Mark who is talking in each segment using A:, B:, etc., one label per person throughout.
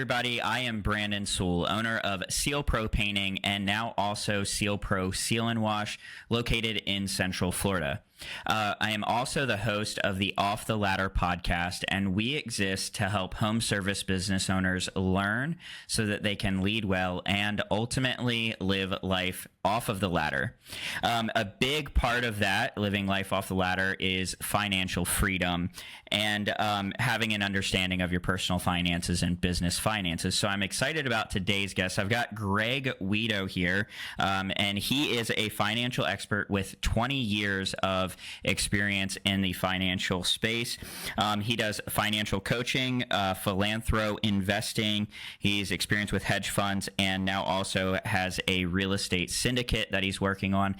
A: everybody. I am Branden, Sewell, owner of Seal Pro Painting and now also Seal Pro Seal and Wash, located in Central Florida. I am also the host of the Off the Ladder podcast, and we exist to help home service business owners learn so that they can lead well and ultimately live life off of the ladder. A big part of that, living life off the ladder, is financial freedom and having an understanding of your personal finances and business finances. So I'm excited about today's guest. I've got Greg Weidow here, and he is a financial expert with 20 years of experience in the financial space. He does financial coaching, philanthroinvesting. He's experienced with hedge funds and now also has a real estate syndicate that he's working on.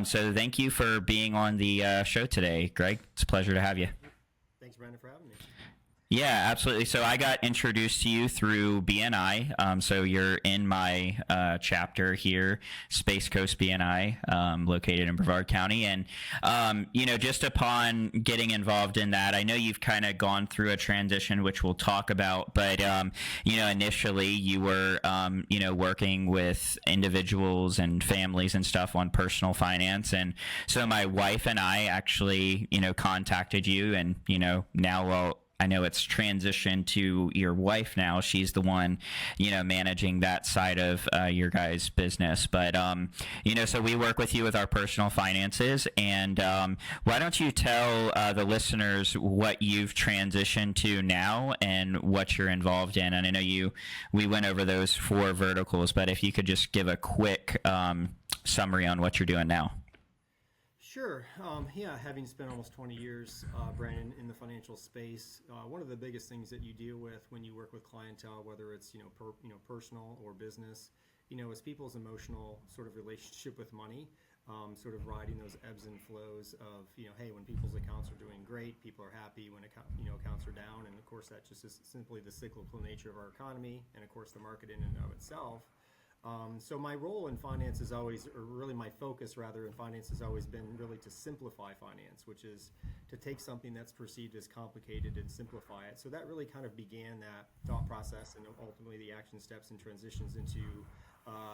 A: So thank you for being on the show today, Greg. It's a pleasure to have you.
B: Thanks, Branden, for having me.
A: Yeah, absolutely. So I got introduced to you through BNI. So you're in my chapter here, Space Coast BNI, located in Brevard County. And, just upon getting involved in that, I know you've kind of gone through a transition, which we'll talk about. But, initially you were, working with individuals and families and stuff on personal finance. And so my wife and I actually, contacted you and, now, I know it's transitioned to your wife now. She's the one, managing that side of your guys' business. But, so we work with you with our personal finances. And why don't you tell the listeners what you've transitioned to now and what you're involved in? And I know we went over those 4 verticals, but if you could just give a quick summary on what you're doing now.
B: Sure. Having spent almost 20 years, Branden, in the financial space, one of the biggest things that you deal with when you work with clientele, whether it's personal or business, is people's emotional sort of relationship with money, sort of riding those ebbs and flows of hey, when people's accounts are doing great, people are happy. When accounts are down, and of course that just is simply the cyclical nature of our economy, and of course the market in and of itself. So my role in finance is always, or really my focus rather in finance has always been really to simplify finance, which is to take something that's perceived as complicated and simplify it. So that really kind of began that thought process and ultimately the action steps and transitions into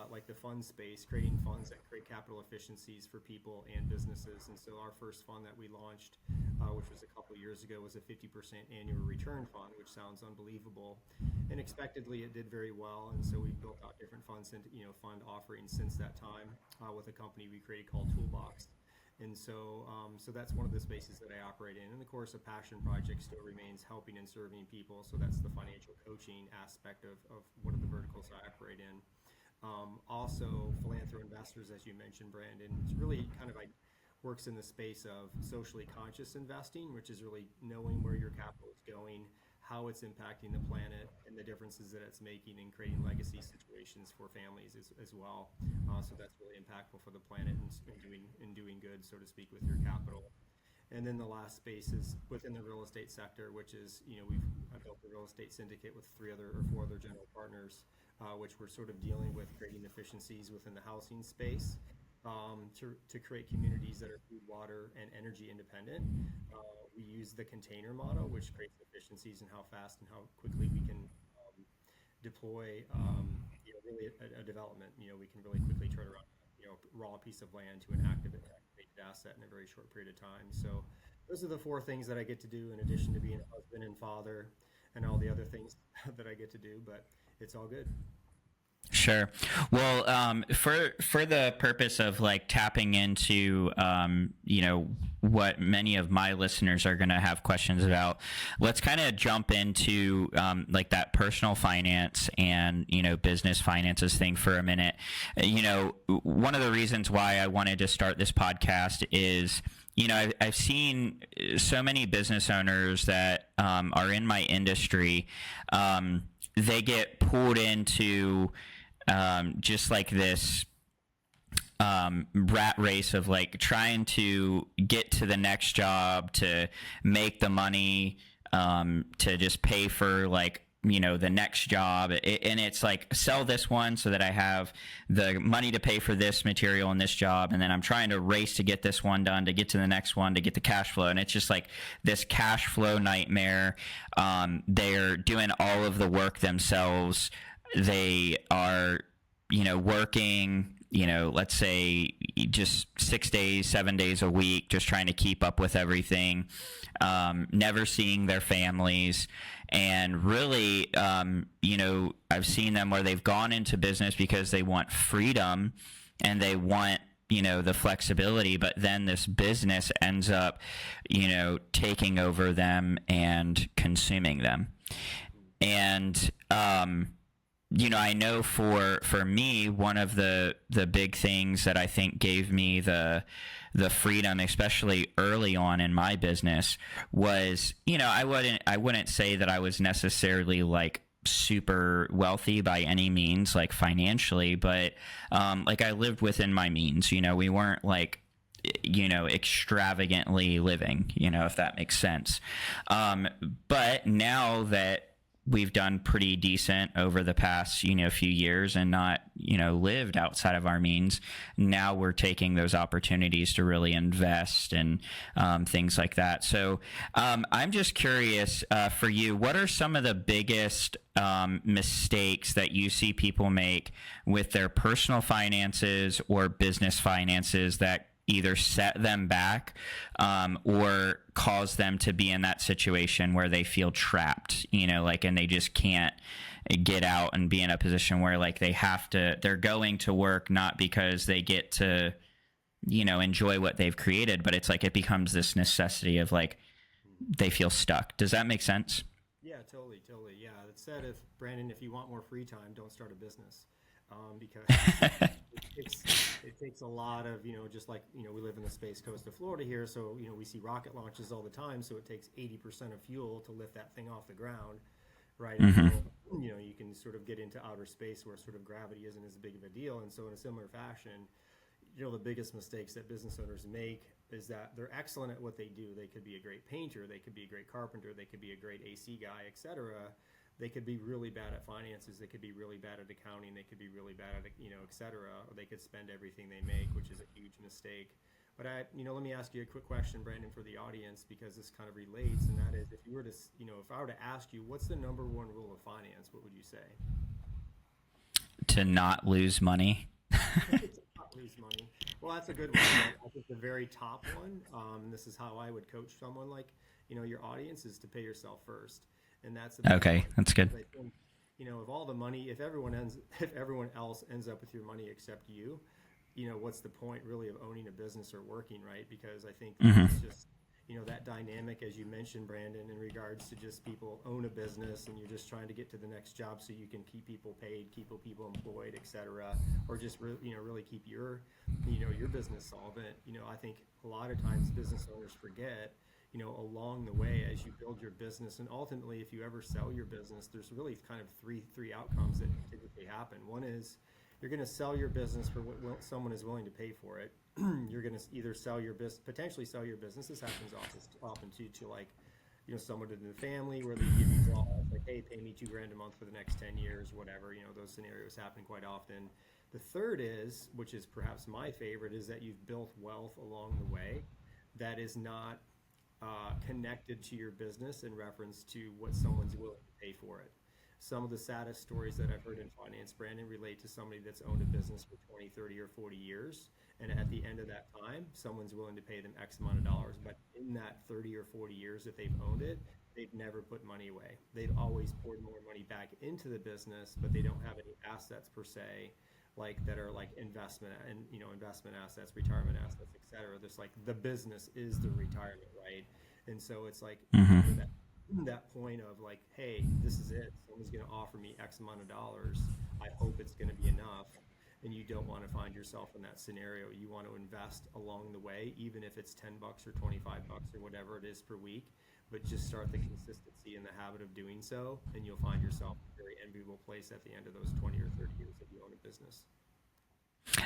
B: like the fund space, creating funds that create capital efficiencies for people and businesses. And so our first fund that we launched, which was a couple years ago, was a 50% annual return fund, which sounds unbelievable. And expectedly, it did very well. And so we've built out different funds and fund offerings since that time with a company we created called Toolbox. And so that's one of the spaces that I operate in. And of course, a passion project still remains helping and serving people. So that's the financial coaching aspect of one of the verticals I operate in. Also, Philanthroinvestors, as you mentioned, Branden, it's really kind of like works in the space of socially conscious investing, which is really knowing where your capital is going, how it's impacting the planet, and the differences that it's making in creating legacy situations for families as well. So that's really impactful for the planet and doing good, so to speak, with your capital. And then the last space is within the real estate sector, which is, I've built a real estate syndicate with 4 other general partners, which we're sort of dealing with creating efficiencies within the housing space to create communities that are food, water, and energy independent. We use the container model, which creates efficiencies in how fast and how quickly we can deploy really a development. We can really quickly turn around raw piece of land to an activated asset in a very short period of time. So those are the 4 things that I get to do in addition to being a husband and father and all the other things that I get to do, but it's all good.
A: Sure. Well, for the purpose of like tapping into, what many of my listeners are going to have questions about, let's kind of jump into like that personal finance and, business finances thing for a minute. One of the reasons why I wanted to start this podcast is, I've seen so many business owners that are in my industry. They get pulled into just like this rat race of like trying to get to the next job, to make the money, to just pay for like the next job. And it's like, sell this one so that I have the money to pay for this material and this job. And then I'm trying to race to get this one done, to get to the next one, to get the cash flow. And it's just like this cash flow nightmare. They're doing all of the work themselves. They are, working, let's say just 6 days, 7 days a week, just trying to keep up with everything, never seeing their families. And really, I've seen them where they've gone into business because they want freedom and they want, the flexibility, but then this business ends up, taking over them and consuming them. And, I know for me, one of the big things that I think gave me the freedom, especially early on in my business, was, I wouldn't say that I was necessarily like super wealthy by any means, like financially, but like I lived within my means. We weren't like, extravagantly living, if that makes sense. But now that we've done pretty decent over the past, few years and not, lived outside of our means, now we're taking those opportunities to really invest and things like that. So I'm just curious for you, what are some of the biggest mistakes that you see people make with their personal finances or business finances that either set them back or cause them to be in that situation where they feel trapped, and they just can't get out and be in a position where like they're going to work not because they get to, enjoy what they've created, but it's like it becomes this necessity of like they feel stuck. Does that make sense?
B: Yeah, totally. Yeah, it said, Branden, if you want more free time, don't start a business. Because it takes a lot of, just like, we live in the space coast of Florida here, so, we see rocket launches all the time, so it takes 80% of fuel to lift that thing off the ground, right?
A: Mm-hmm.
B: So, you can sort of get into outer space where sort of gravity isn't as big of a deal. And so in a similar fashion, the biggest mistakes that business owners make is that they're excellent at what they do. They could be a great painter, they could be a great carpenter, they could be a great AC guy, etc. They could be really bad at finances. They could be really bad at accounting. They could be really bad at, et cetera. Or they could spend everything they make, which is a huge mistake. But let me ask you a quick question, Branden, for the audience, because this kind of relates. And that is, if you were to, if I were to ask you, what's the number one rule of finance? What would you say?
A: To not lose money.
B: To not lose money. Well, that's a good one. I think the very top one. This is how I would coach someone like, your audience, is to pay yourself first. And that's
A: okay. That's good.
B: I think, if all the money, if everyone else ends up with your money except you, what's the point really of owning a business or working, right? Because I think it's just, that dynamic, as you mentioned, Branden, in regards to just people own a business and you're just trying to get to the next job so you can keep people paid, keep people employed, et cetera, or just really keep your business solvent. I think a lot of times business owners forget, along the way as you build your business, and ultimately if you ever sell your business, there's really kind of three outcomes that typically happen. One is you're going to sell your business for what someone is willing to pay for it. You're going to either potentially sell your business. This happens often to like, someone in the family where they give you jobs like, hey, pay me $2,000 a month for the next 10 years, whatever. Those scenarios happen quite often. The third is, which is perhaps my favorite, is that you've built wealth along the way that is not connected to your business in reference to what someone's willing to pay for it. Some of the saddest stories that I've heard in finance, Branden, relate to somebody that's owned a business for 20, 30, or 40 years. And at the end of that time, someone's willing to pay them X amount of dollars. But in that 30 or 40 years that they've owned it, they've never put money away. They've always poured more money back into the business, but they don't have any assets per se, like that are like investment assets, retirement assets, et cetera. There's like the business is the retirement, right? And so it's like that point of like, hey, this is it. Someone's going to offer me X amount of dollars. I hope it's going to be enough. And you don't want to find yourself in that scenario. You want to invest along the way, even if it's $10 or $25 or whatever it is per week. But just start the consistency and the habit of doing so, and you'll find yourself in a very enviable place at the end of those 20 or 30 years that you own a business.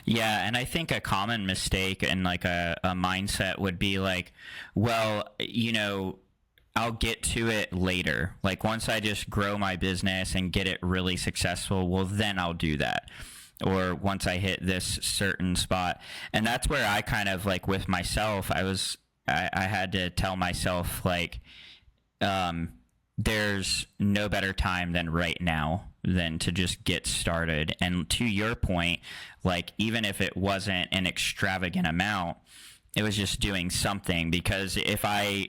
A: Yeah, and I think a common mistake and like a mindset would be like, well, I'll get to it later. Like once I just grow my business and get it really successful, well, then I'll do that. Or once I hit this certain spot. And that's where I kind of like with myself, I had to tell myself like, um, there's no better time than right now than to just get started. And to your point, like even if it wasn't an extravagant amount, it was just doing something, because if I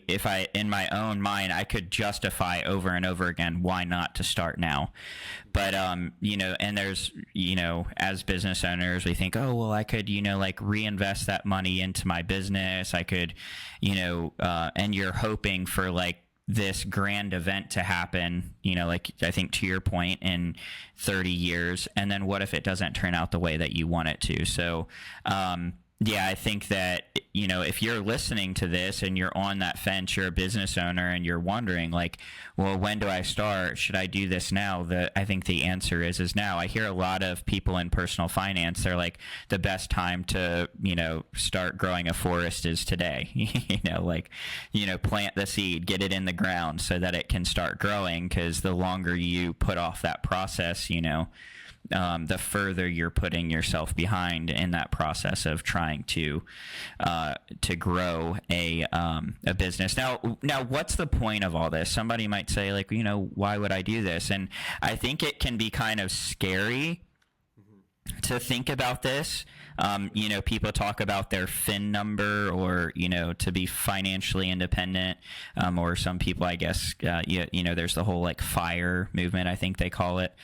A: in my own mind I could justify over and over again why not to start now. But and there's, as business owners we think, oh well, I could, like reinvest that money into my business. I could, and you're hoping for like this grand event to happen, like I think to your point, in 30 years. And then what if it doesn't turn out the way that you want it to? So, yeah, I think that, if you're listening to this and you're on that fence, you're a business owner and you're wondering like, well, when do I start? Should I do this now? I think the answer is now. I hear a lot of people in personal finance, they're like, the best time to, start growing a forest is today. Plant the seed, get it in the ground so that it can start growing, because the longer you put off that process, the further you're putting yourself behind in that process of trying to grow a business. Now, what's the point of all this? Somebody might say, like, why would I do this? And I think it can be kind of scary to think about this. People talk about their FIN number, or, to be financially independent, or some people, I guess, there's the whole like FIRE movement, I think they call it.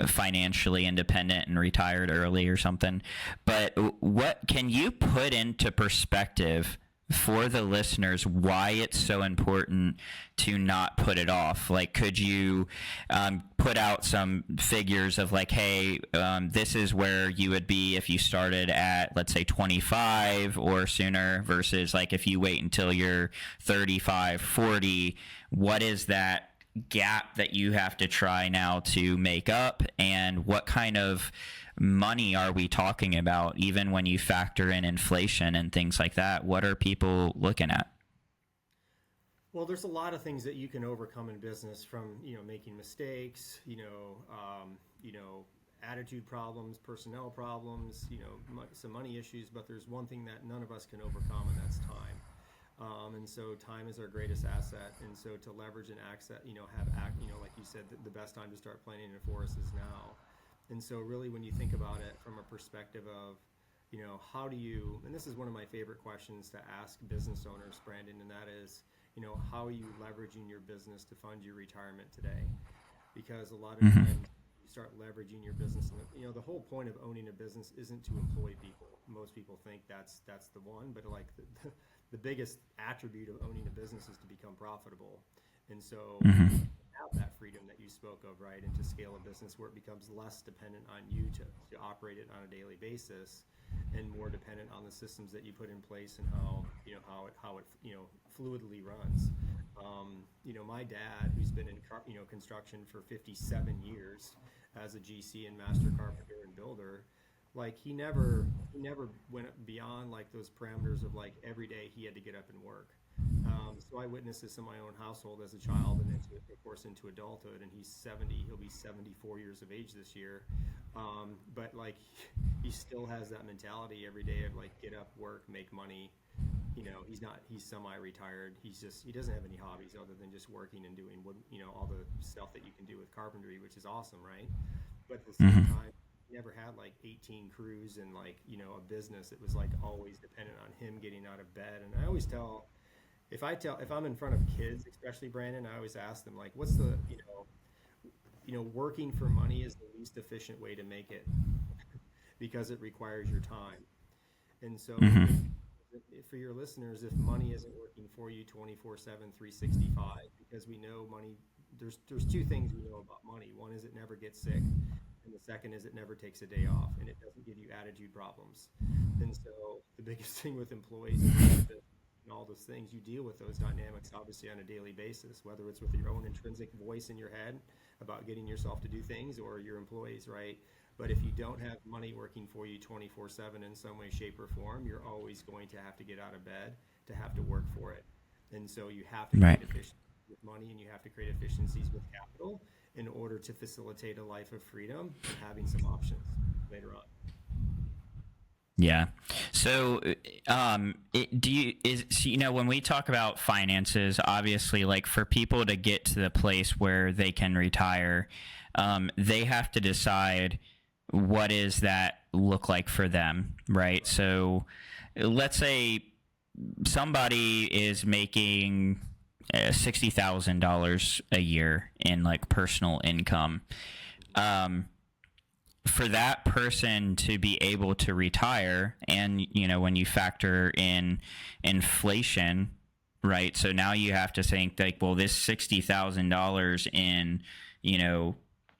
A: Financially independent and retired early or something. But what can you put into perspective for the listeners why it's so important to not put it off? Like, could you put out some figures of like, hey, this is where you would be if you started at, let's say, 25 or sooner, versus like if you wait until you're 35, 40, what is that gap that you have to try now to make up? And what kind of money are we talking about, even when you factor in inflation and things like that? What are people looking at?
B: Well, there's a lot of things that you can overcome in business, from making mistakes, attitude problems, personnel problems, some money issues. But there's one thing that none of us can overcome, and that's time. And so time is our greatest asset. And so to leverage and access, like you said, the best time to start planting a forest is now. And so really, when you think about it from a perspective of, how do you, and this is one of my favorite questions to ask business owners, Branden, and that is, how are you leveraging your business to fund your retirement today? Because a lot of times you start leveraging your business, and the whole point of owning a business isn't to employ people. Most people think that's the one, but like the biggest attribute of owning a business is to become profitable. And so have that freedom that you spoke of, right? And to scale a business where it becomes less dependent on you to operate it on a daily basis, and more dependent on the systems that you put in place and how it fluidly runs. My dad, who's been in construction for 57 years as a GC and master carpenter and builder, like he never went beyond like those parameters of like every day he had to get up and work. So I witnessed this in my own household as a child, and then of course into adulthood. And he's 70; he'll be 74 years of age this year. But like he still has that mentality every day of like get up, work, make money. He's semi-retired. He doesn't have any hobbies other than just working and doing all the stuff that you can do with carpentry, which is awesome, right? But at the same time, never had like 18 crews and like a business. It was like always dependent on him getting out of bed. And I always tell, if I'm in front of kids, especially Branden, I always ask them like, what's the working for money is the least efficient way to make it, because it requires your time. And so for your listeners, if money isn't working for you 24/7, 365, because we know money, there's two things we know about money. One is it never gets sick, and the second is it never takes a day off, and it doesn't give you attitude problems. And so the biggest thing with employees and all those things, you deal with those dynamics obviously on a daily basis, whether it's with your own intrinsic voice in your head about getting yourself to do things, or your employees, right? But if you don't have money working for you 24/7 in some way, shape, or form, you're always going to have to get out of bed to have to work for it. And so you have to
A: Right.
B: create efficiencies with money, and you have to create efficiencies with capital in order to facilitate a life of freedom and having some options later on.
A: Yeah. So, when we talk about finances, obviously, like for people to get to the place where they can retire, they have to decide what does that look like for them, right? So, let's say somebody is making $60,000 a year in like personal income. For that person to be able to retire, and when you factor in inflation, right? So now you have to think like, well, this $60,000 in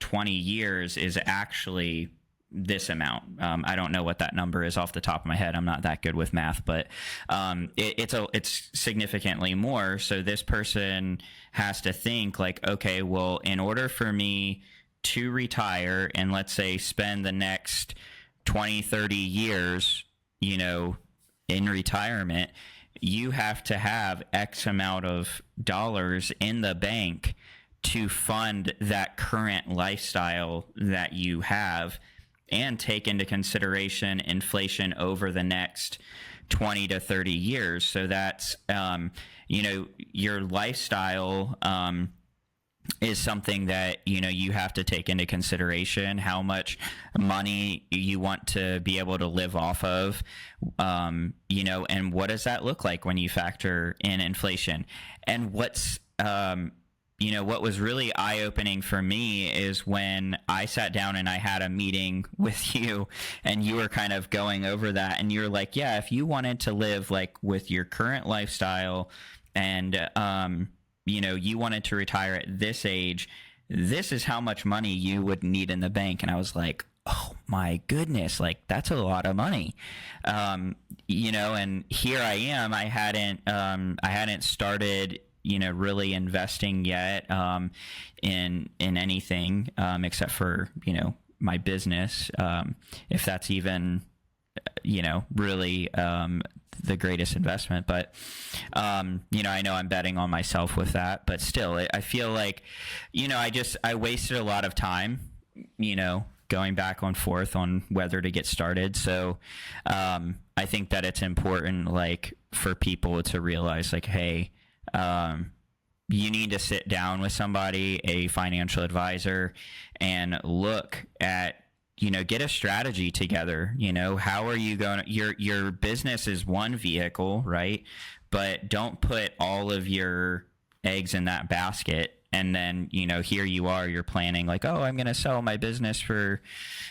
A: 20 years is actually this amount. I don't know what that number is off the top of my head. I'm not that good with math, but it's significantly more. So this person has to think like, okay, well, in order for me to retire and let's say spend the next 20, 30 years, in retirement, you have to have X amount of dollars in the bank to fund that current lifestyle that you have and take into consideration inflation over the next 20 to 30 years. So that's, your lifestyle, is something that you have to take into consideration how much money you want to be able to live off of, and what does that look like when you factor in inflation. And what was really eye-opening for me is when I sat down and I had a meeting with you and you were kind of going over that and you're like, yeah, if you wanted to live like with your current lifestyle and you wanted to retire at this age, this is how much money you would need in the bank. And I was like, oh my goodness, like that's a lot of money. And here I am, I hadn't started, really investing yet, in anything, except for, my business, if that's even, really, the greatest investment. But I know I'm betting on myself with that, but still I feel like I wasted a lot of time going back and forth on whether to get started. So I think that it's important like for people to realize like, hey, you need to sit down with somebody, a financial advisor, and look at get a strategy together. How are you going to, your business is one vehicle, right? But don't put all of your eggs in that basket. And then, here you are, you're planning like, oh, I'm going to sell my business for,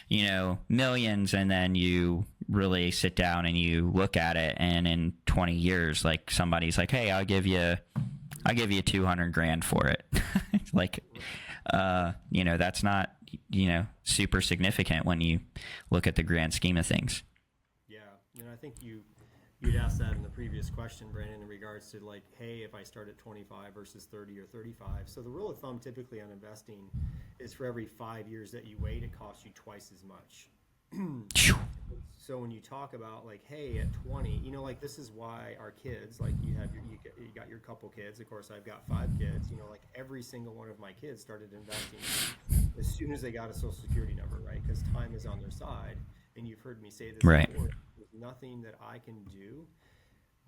A: millions. And then you really sit down and you look at it. And in 20 years, like somebody's like, hey, I'll give you 200 grand for it. Like, that's not, super significant when you look at the grand scheme of things.
B: Yeah. And I think you'd asked that in the previous question, Branden, in regards to like, hey, if I start at 25 versus 30 or 35. So the rule of thumb typically on investing is for every 5 years that you wait, it costs you twice as much. So when you talk about like, hey, at 20, like this is why our kids, like you got your couple kids, of course I've got 5 kids, like every single one of my kids started investing as soon as they got a social security number, right? Because time is on their side. And you've heard me say this
A: right.
B: before, there's nothing that I can do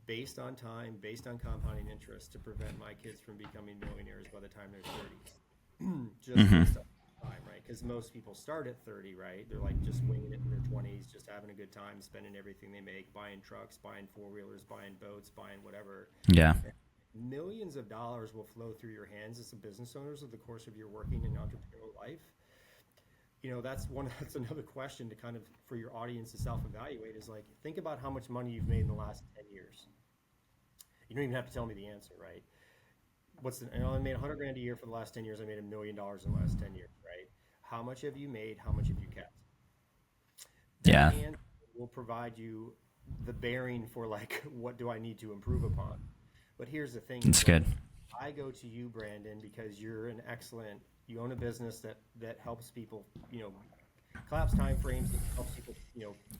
B: based on time, based on compounding interest to prevent my kids from becoming millionaires by the time they're 30s. Just based on time, right? Because most people start at 30, right? They're like just winging it in their 20s, just having a good time, spending everything they make, buying trucks, buying four-wheelers, buying boats, buying whatever.
A: Yeah.
B: And millions of dollars will flow through your hands as a business owners over the course of your working and entrepreneurial life. That's another question to kind of for your audience to self-evaluate is like, think about how much money you've made in the last 10 years. You don't even have to tell me the answer, right? I made 100 grand a year for the last 10 years. I made $1 million in the last 10 years, right? How much have you made? How much have you kept? That answer will provide you the bearing for like, what do I need to improve upon? But here's the thing.
A: That's good.
B: I go to you, Branden, because you own a business that helps people, collapse time frames, that helps people,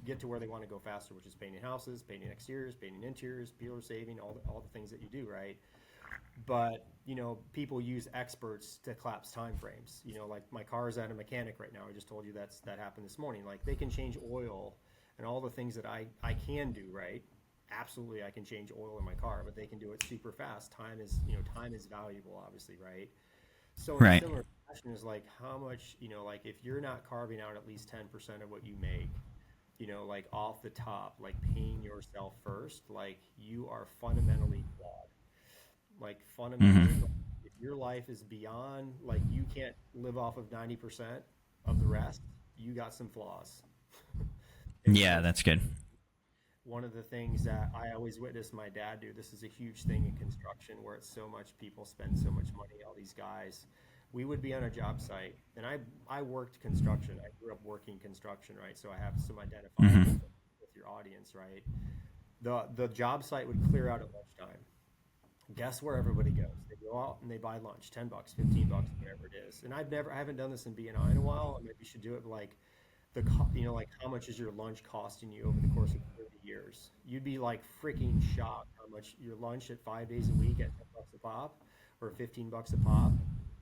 B: get to where they want to go faster, which is painting houses, painting exteriors, painting interiors, peeler saving, all the things that you do, right? but people use experts to collapse time frames. Like my car's at a mechanic right now. I just told you that happened this morning. Like they can change oil and all the things that I can do, right? Absolutely, I can change oil in my car, but they can do it super fast. Time is valuable, obviously, right? So in a
A: Right.
B: similar fashion is like how much, like if you're not carving out at least 10% of what you make, like off the top, like paying yourself first, like you are fundamentally flawed. Like fundamentally,
A: Hmm.
B: like, if your life is beyond, like you can't live off of 90% of the rest, you got some flaws. And so
A: Yeah,
B: it's
A: that's good.
B: one of the things that I always witnessed my dad do. This is a huge thing in construction where it's so much people spend so much money, all these guys. We would be on a job site, and I worked construction. I grew up working construction, right? So I have some identifiable
A: Hmm.
B: things with your audience, right? The job site would clear out at lunchtime. Guess where everybody goes? They go out and they buy lunch, $10, $15, whatever it is. And I haven't done this in BNI in a while. I maybe you should do it, but like like how much is your lunch costing you over the course of 30 years? You'd be like freaking shocked how much your lunch at 5 days a week at $10 a pop or $15 a pop,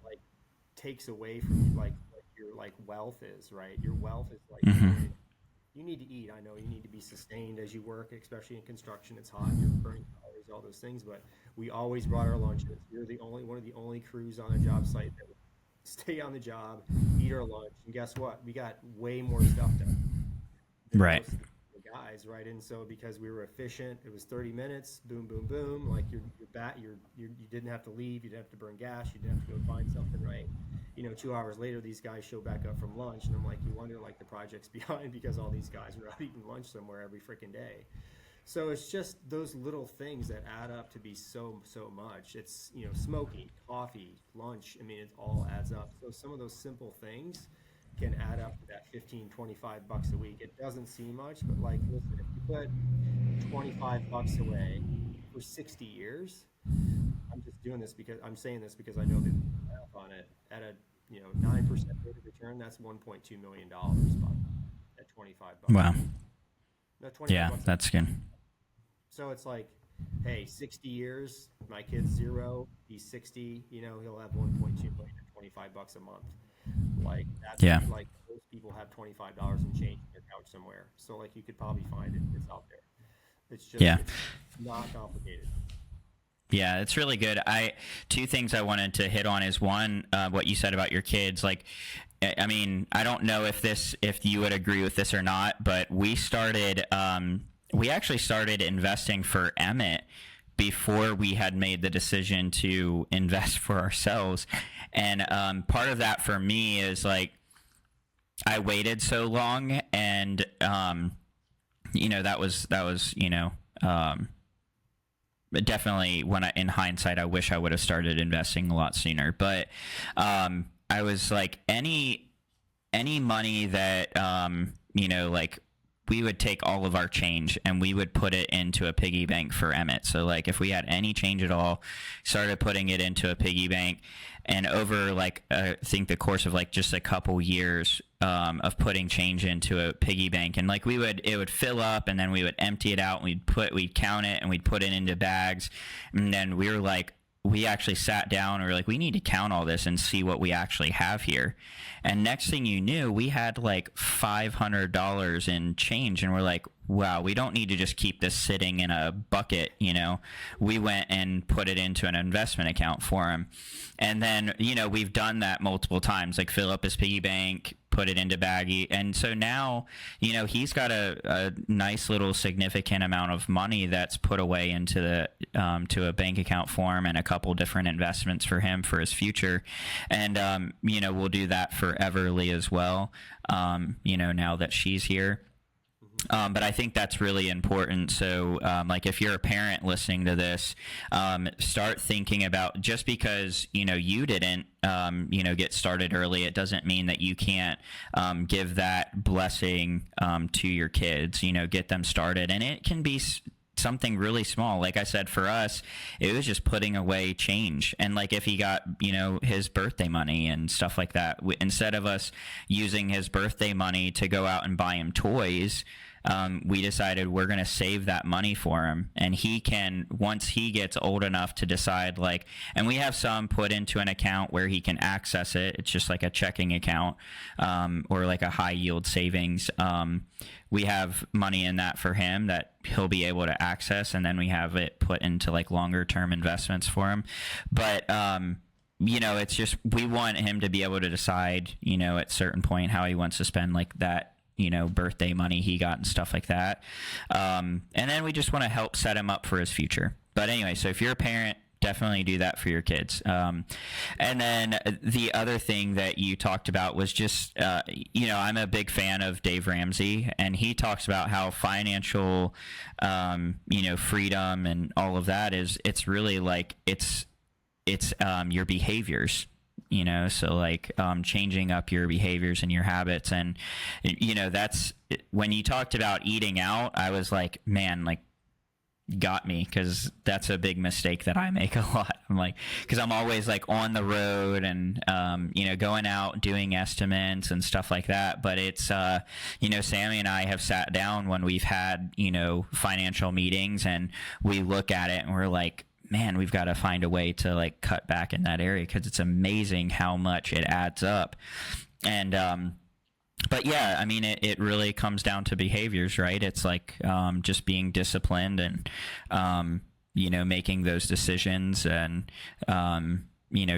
B: like takes away from you, like what your like wealth is, right? Your wealth is like
A: Hmm.
B: literally, you need to eat. I know you need to be sustained as you work, especially in construction. It's hot, you're burning calories, all those things, but we always brought our lunches. We were the only one of the only crews on a job site that would stay on the job, eat our lunch, and guess what? We got way more stuff done than
A: Right.
B: most of the guys, right? And so because we were efficient, it was 30 minutes, boom, boom, boom. Like you didn't have to leave, you didn't have to burn gas, you didn't have to go find something, right? 2 hours later, these guys show back up from lunch, and I'm like, you wonder like the project's behind because all these guys are out eating lunch somewhere every freaking day. So it's just those little things that add up to be so much. It's smoking, coffee, lunch. I mean, it all adds up. So some of those simple things can add up to that 15, $25 a week. It doesn't seem much, but like, listen, if you put $25 away for 60 years, I'm just doing this because I'm saying this because I know the math on it at a 9% rate of return. That's $1.2 million at 25 bucks a
A: Wow.
B: week. No, 25
A: Yeah,
B: bucks.
A: that's good.
B: So it's like, hey, 60 years, my kid's zero, he's 60, he'll have 1.2 million at $25 a month. Like that's
A: Yeah.
B: like most people have $25 and change in their couch somewhere. So like you could probably find it. It's out there.
A: Yeah.
B: It's not complicated.
A: Yeah, it's really good. Two things I wanted to hit on is one, what you said about your kids. Like, I mean, I don't know if you would agree with this or not, but we actually started investing for Emmett before we had made the decision to invest for ourselves. And part of that for me is like I waited so long, and that was but definitely in hindsight, I wish I would have started investing a lot sooner. But I was like, any money that like we would take all of our change and we would put it into a piggy bank for Emmett. So like if we had any change at all, started putting it into a piggy bank, and over like I think the course of like just a couple years of putting change into a piggy bank, and like it would fill up, and then we would empty it out, and we'd count it, and we'd put it into bags, and then we actually sat down and we were like, we need to count all this and see what we actually have here. And next thing you knew, we had like $500 in change, and we're like, wow, we don't need to just keep this sitting in a bucket. We went and put it into an investment account for him. And then, we've done that multiple times, like fill up his piggy bank, put it into baggy. And so now, he's got a nice little significant amount of money that's put away into to a bank account for him, and a couple different investments for him for his future. And, we'll do that for Everly as well, now that she's here. But I think that's really important. So, like, if you're a parent listening to this, start thinking about, just because you didn't get started early, it doesn't mean that you can't give that blessing to your kids. Get them started, and it can be something really small. Like I said, for us, it was just putting away change. And like if he got his birthday money and stuff like that, instead of us using his birthday money to go out and buy him toys, we decided we're going to save that money for him, and he can, once he gets old enough to decide, like, and we have some put into an account where he can access it. It's just like a checking account, or like a high yield savings. We have money in that for him that he'll be able to access, and then we have it put into like longer term investments for him. But it's just, we want him to be able to decide, at certain point how he wants to spend like that, birthday money he got and stuff like that. And then we just want to help set him up for his future. But anyway, so if you're a parent, definitely do that for your kids. And then the other thing that you talked about was just, I'm a big fan of Dave Ramsey, and he talks about how financial, freedom and all of that it's really like, it's your behaviors, so like changing up your behaviors and your habits. And, that's when you talked about eating out, I was like, man, like, got me, because that's a big mistake that I make a lot. I'm like, because I'm always like on the road and going out doing estimates and stuff like that. But it's Sammy and I have sat down when we've had financial meetings, and we look at it and we're like, man, we've got to find a way to like cut back in that area, because it's amazing how much it adds up. And but yeah, I mean, it really comes down to behaviors, right? It's like just being disciplined and, making those decisions and,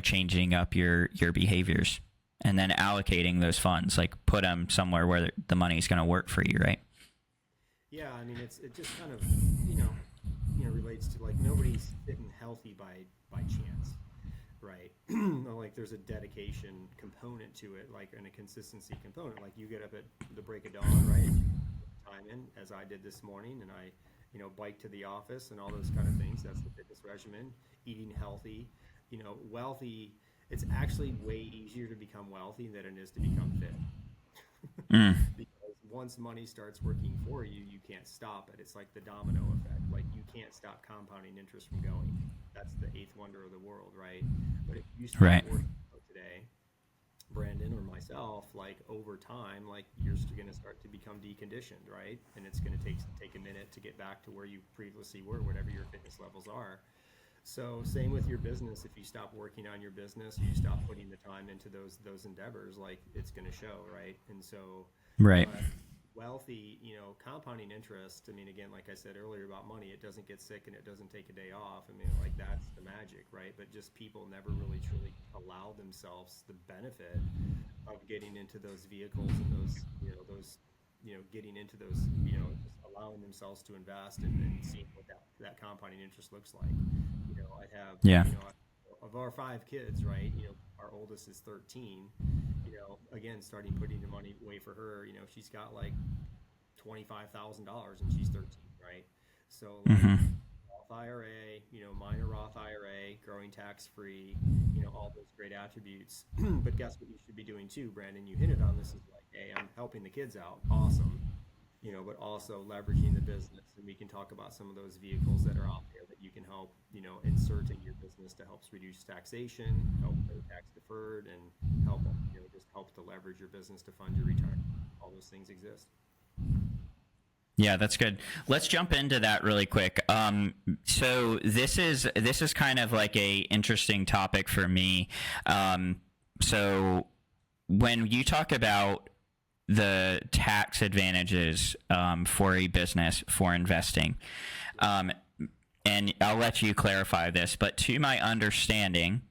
A: changing up your behaviors, and then allocating those funds, like put them somewhere where the money's going to work for you, right?
B: Yeah, I mean, it just kind of, relates to like nobody's sitting healthy by chance, right? Like there's a dedication component to it, like, and a consistency component. Like you get up at the break of dawn, right? And you put time in, as I did this morning, and I, bike to the office and all those kind of things. That's the fitness regimen. Eating healthy, wealthy. It's actually way easier to become wealthy than it is to become fit. Because once money starts working for you, you can't stop it. It's like the domino effect. Like you can't stop compounding interest from going. That's the eighth wonder of the world, right? But if you start working out today, Branden or myself, like over time, like you're going to start to become deconditioned, right? And it's going to take a minute to get back to where you previously were, whatever your fitness levels are. So same with your business. If you stop working on your business, you stop putting the time into those endeavors, like it's going to show, right? And so, wealthy, compounding interest. I mean, again, like I said earlier about money, it doesn't get sick and it doesn't take a day off. I mean, like that's the magic, right? But just people never really truly allow themselves the benefit of getting into those vehicles and getting into those, just allowing themselves to invest and seeing what that compounding interest looks like. I have, of our 5 kids, right? Our oldest is 13. Again, starting putting the money away for her. She's got like $25,000 and she's 13, right? So like, Roth IRA, minor Roth IRA, growing tax free, all those great attributes. But guess what you should be doing too, Branden? You hinted on this, is like, hey, I'm helping the kids out. Awesome. But also leveraging the business. And we can talk about some of those vehicles that are out there that you can help, insert in your business to help reduce taxation, help pay tax deferred, and help, just help to leverage your business to fund your retirement. All those things exist.
A: Yeah, that's good. Let's jump into that really quick. So this is kind of like a interesting topic for me. So when you talk about the tax advantages for a business for investing, and I'll let you clarify this, but to my understanding,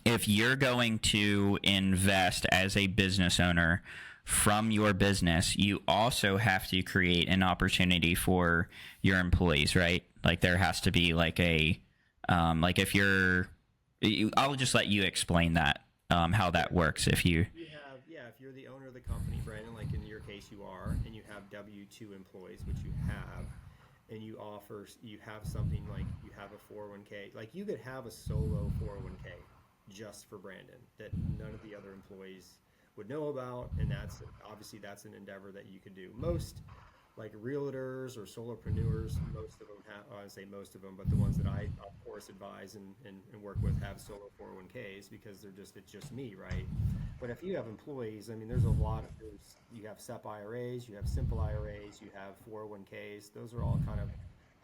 A: if you're going to invest as a business owner from your business, you also have to create an opportunity for your employees, right? Like there has to be like like if I'll just let you explain that, how that works. If you're
B: the owner of the company, Branden, like in your case you are, and you have W-2 employees, which you have, and you have something like you have a 401k, like you could have a solo 401k just for Branden that none of the other employees would know about, and that's an endeavor that you could do. Most like realtors or solopreneurs, most of them have, I say most of them, but the ones that I of course advise and work with have solo 401ks because it's just me, right? But if you have employees, I mean, there's a lot of, you have SEP IRAs, you have simple IRAs, you have 401ks. Those are all kind of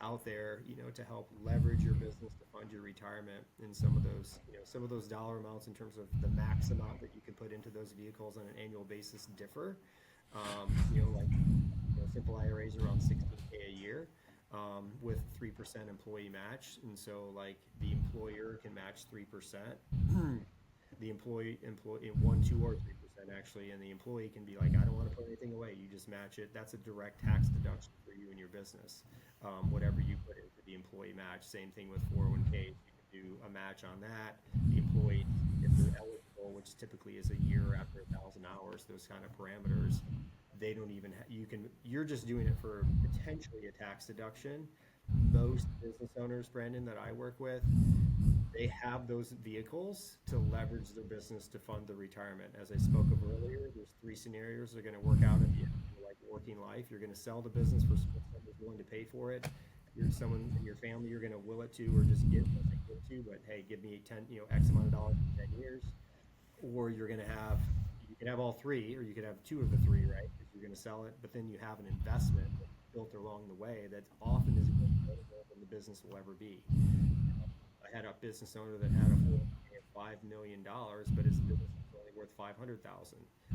B: out there, to help leverage your business to fund your retirement. And some of those dollar amounts in terms of the max amount that you can put into those vehicles on an annual basis differ. Simple IRAs are around 16K a year. With 3% employee match, and so like the employer can match 3%, the employee 1, 2, or 3% actually, and the employee can be like, I don't want to put anything away. You just match it. That's a direct tax deduction for you and your business. Whatever you put into the employee match. Same thing with 401ks. You can do a match on that. The employee, if they're eligible, which typically is a year after 1,000 hours, those kind of parameters. They don't even you're just doing it for potentially a tax deduction. Most business owners, Branden, that I work with, they have those vehicles to leverage their business to fund the retirement. As I spoke of earlier, there's 3 scenarios that are going to work out at the end of your working life. You're going to sell the business for someone who's willing to pay for it. You're someone in your family you're going to will it to, or just give to, but hey, give me X amount of dollars in 10 years. Or you're going to have, you can have all 3, or you could have 2 of the 3, right? You're going to sell it, but then you have an investment built along the way that often isn't more than the business will ever be. I had a business owner that had a $5 million, but his business was only worth $500,000,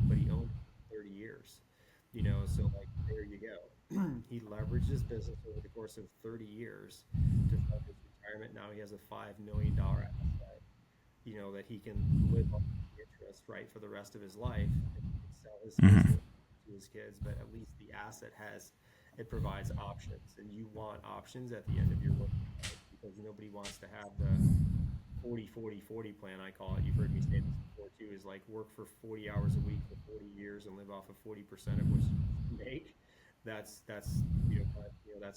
B: but he owned it for 30 years. So like there you go. He leveraged his business over the course of 30 years to fund his retirement. Now he has a $5 million asset, that he can live on the interest, right, for the rest of his life, and he can sell his business to his kids, but at least the asset provides options, and you want options at the end of your work life, because nobody wants to have the 40-40-40 plan, I call it. You've heard me say this before too, is like work for 40 hours a week for 40 years and live off of 40% of what you make. That's that's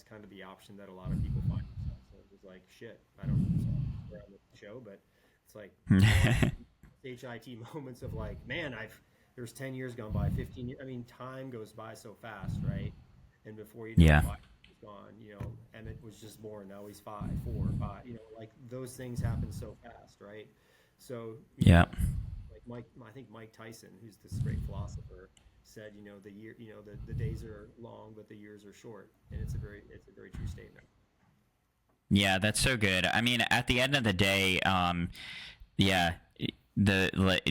B: kind of the option that a lot of people find themselves. So it's like, shit, I don't know on the show, but it's like HIT moments of like, man, there's 10 years gone by, 15 years. I mean, time goes by so fast, right? And before you know, 5 years gone. Emmett was just born. Now he's 5, 4, 5. Like those things happen so fast, right? So like I think Mike Tyson, who's this great philosopher, said, the days are long, but the years are short, and it's a very true statement.
A: Yeah, that's so good. I mean, at the end of the day,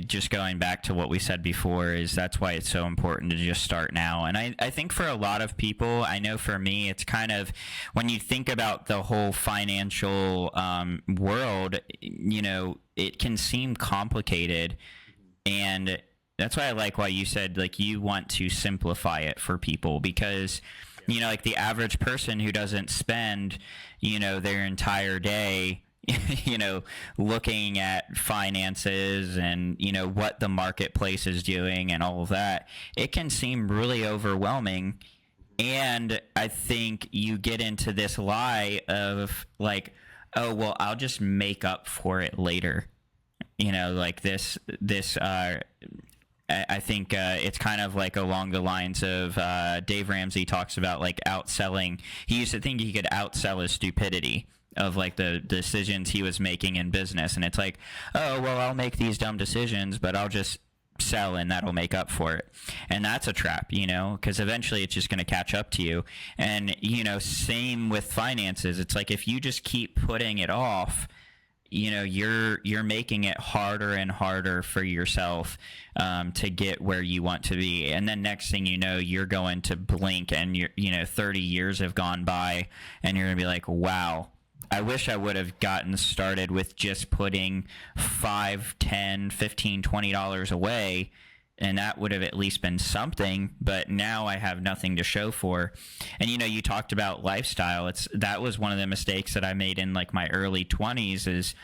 A: just going back to what we said before, is that's why it's so important to just start now. And I think for a lot of people, I know for me, it's kind of, when you think about the whole financial world, it can seem complicated. And that's why I like why you said, like, you want to simplify it for people, because like the average person who doesn't spend, their entire day looking at finances and, what the marketplace is doing and all of that, it can seem really overwhelming. And I think you get into this lie of like, oh, well, I'll just make up for it later. Like this, I think it's kind of like along the lines of Dave Ramsey talks about like outselling. He used to think he could outsell his stupidity of like the decisions he was making in business. And it's like, oh, well, I'll make these dumb decisions, but I'll just sell and that'll make up for it. And that's a trap, because eventually it's just going to catch up to you. And, same with finances. It's like if you just keep putting it off, you're making it harder and harder for yourself to get where you want to be. And then next thing you know, you're going to blink and 30 years have gone by and you're going to be like, wow, I wish I would have gotten started with just putting $5, $10, $15, $20 away, and that would have at least been something. But now I have nothing to show for. And you talked about lifestyle. That was one of the mistakes that I made in like my early 20s is,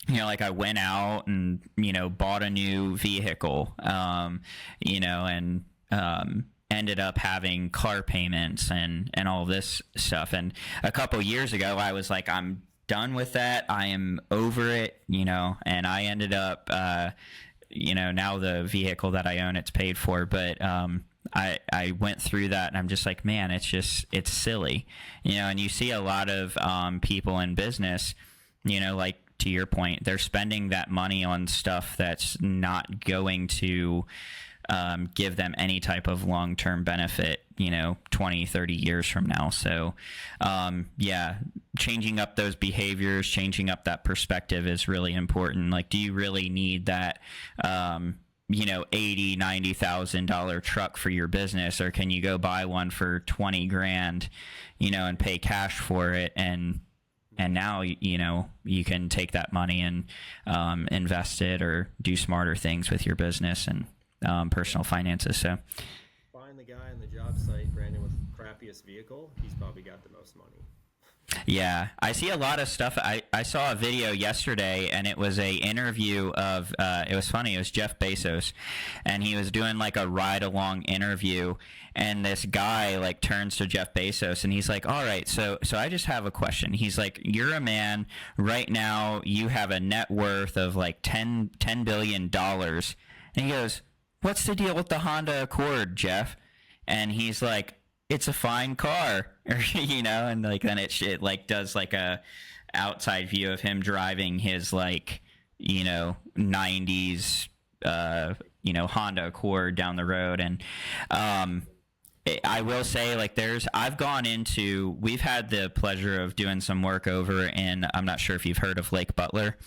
A: like I went out and bought a new vehicle, and ended up having car payments and all this stuff. And a couple years ago, I was like, I'm done with that. I am over it, and I ended up, now the vehicle that I own, it's paid for. But I went through that and I'm just like, man, it's silly, and you see a lot of people in business, like to your point, they're spending that money on stuff that's not going to give them any type of long-term benefit, 20, 30 years from now. So, changing up those behaviors, changing up that perspective is really important. Like, do you really need that, $80,000-$90,000 truck for your business, or can you go buy one for 20 grand, and pay cash for it, and now you can take that money and invest it or do smarter things with your business and personal finances. So
B: find the guy on the job site, Branden, with the crappiest vehicle. He's probably got the most money.
A: Yeah, I see a lot of stuff. I saw a video yesterday, and it was a interview of, it was funny, it was Jeff Bezos, and he was doing like a ride-along interview, and this guy like turns to Jeff Bezos, and he's like, all right, so I just have a question. He's like, you're a man, right now you have a net worth of like $10 billion. And he goes, what's the deal with the Honda Accord, Jeff? And he's like, it's a fine car, and like then it like does like a outside view of him driving his like 90s Honda Accord down the road. And I will say, like, we've had the pleasure of doing some work over in, I'm not sure if you've heard of Lake Butler.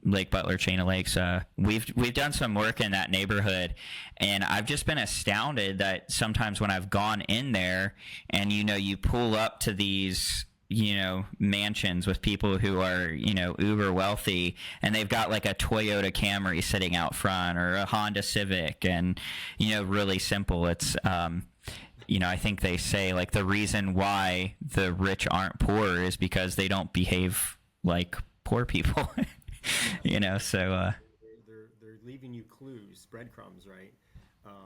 A: Lake Butler chain of lakes. We've done some work in that neighborhood, and I've just been astounded that sometimes when I've gone in there and you pull up to these mansions with people who are uber wealthy, and they've got like a Toyota Camry sitting out front or a Honda Civic, and really simple. It's I think they say like the reason why the rich aren't poor is because they don't behave like poor people. So
B: they're leaving you clues, breadcrumbs, right?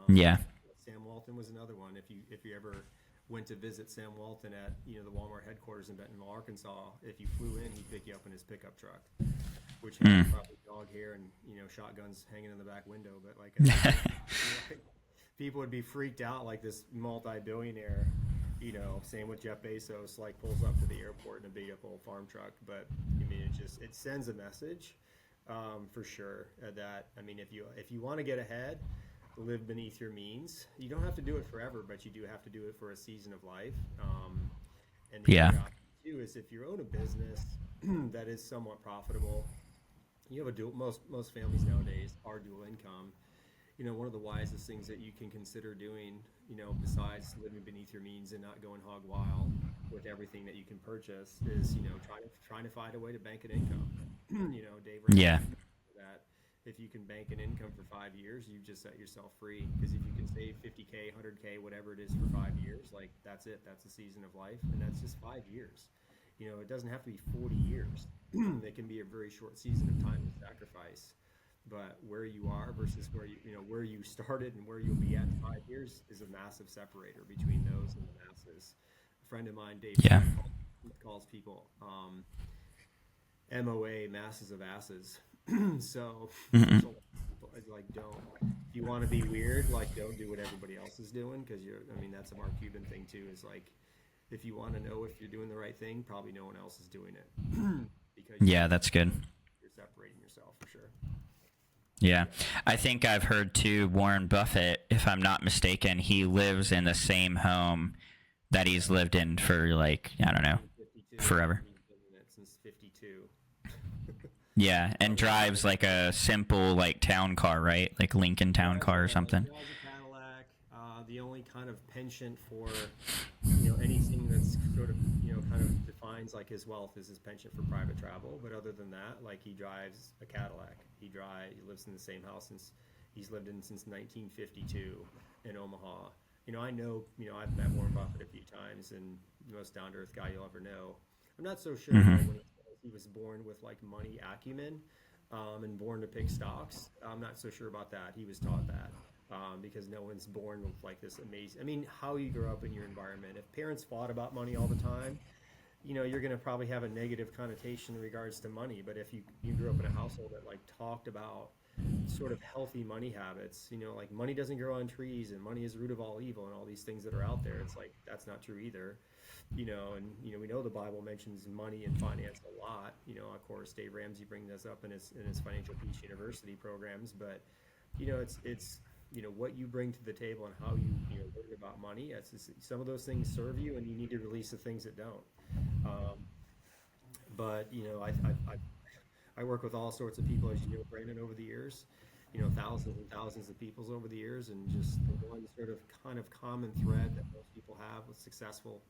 A: Yeah.
B: Sam Walton was another one. If you ever went to visit Sam Walton at the Walmart headquarters in Bentonville, Arkansas, if you flew in, he'd pick you up in his pickup truck, which had probably dog hair and shotguns hanging in the back window. But like, people would be freaked out, like this multi-billionaire. Same with Jeff Bezos, like pulls up to the airport in a big up old farm truck. But I mean, it sends a message, for sure. That if you want to get ahead, live beneath your means. You don't have to do it forever, but you do have to do it for a season of life. And the other option too is if you own a business that is somewhat profitable, you have a dual. Most families nowadays are dual income. One of the wisest things that you can consider doing, besides living beneath your means and not going hog wild with everything that you can purchase, is trying to find a way to bank an income. Dave. That if you can bank an income for 5 years, you just set yourself free. Because if you can save 50K, 100K, whatever it is for 5 years, like that's it. That's a season of life, and that's just 5 years. It doesn't have to be 40 years. It can be a very short season of time and sacrifice. But where you are versus where you started and where you'll be at in 5 years is a massive separator between those and the masses. A friend of mine, Dave, calls people MOA, masses of asses. So it's like, if you want to be weird, like don't do what everybody else is doing, because that's a Mark Cuban thing too. Is like, if you want to know if you're doing the right thing, probably no one else is doing it. Because
A: that's good.
B: You're separating yourself for sure.
A: Yeah. I think I've heard too, Warren Buffett, if I'm not mistaken, he lives in the same home that he's lived in for like, I don't know, forever.
B: He's been in it since 52.
A: Yeah, and drives like a simple like town car, right? Like Lincoln town car or something.
B: He drives a Cadillac. The only kind of penchant for anything that's sort of kind of defines like his wealth is his penchant for private travel. But other than that, like he drives a Cadillac. He lives in the same house since he's lived in since 1952 in Omaha. I've met Warren Buffett a few times, and the most down to earth guy you'll ever know. I'm not so sure when he was born with like money acumen, and born to pick stocks. I'm not so sure about that. He was taught that. Because no one's born with like this amazing. How you grow up in your environment. If parents fought about money all the time, you're going to probably have a negative connotation in regards to money. But if you grew up in a household that like talked about sort of healthy money habits, like money doesn't grow on trees and money is the root of all evil and all these things that are out there, it's like that's not true either. And we know the Bible mentions money and finance a lot. Of course, Dave Ramsey brings this up in his Financial Peace University programs, but it's what you bring to the table and how you learn about money. Some of those things serve you, and you need to release the things that don't. But I work with all sorts of people, as you know, Brandon, over the years. Thousands and thousands of peoples over the years, and just the one sort of kind of common thread that most people have with successful,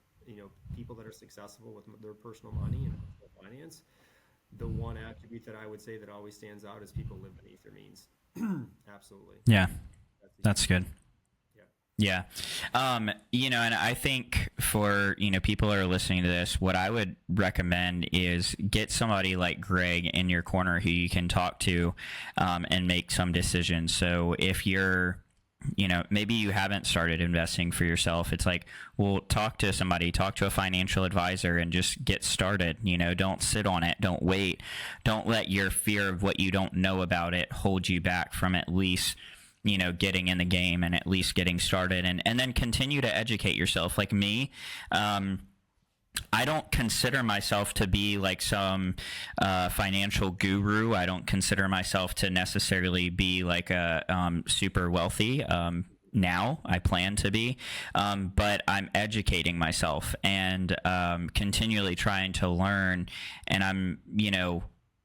B: people that are successful with their personal money and personal finance. The one attribute that I would say that always stands out is people live beneath their means. Absolutely.
A: Yeah,
B: That's
A: good.
B: Yeah.
A: Yeah. And I think for, people that are listening to this, what I would recommend is get somebody like Greg in your corner who you can talk to and make some decisions. So if you're, maybe you haven't started investing for yourself, it's like, well, talk to somebody, talk to a financial advisor and just get started. Don't sit on it. Don't wait. Don't let your fear of what you don't know about it hold you back from at least getting in the game and at least getting started, and then continue to educate yourself. Like me, I don't consider myself to be like some financial guru. I don't consider myself to necessarily be like a super wealthy. Now I plan to be, but I'm educating myself and continually trying to learn. And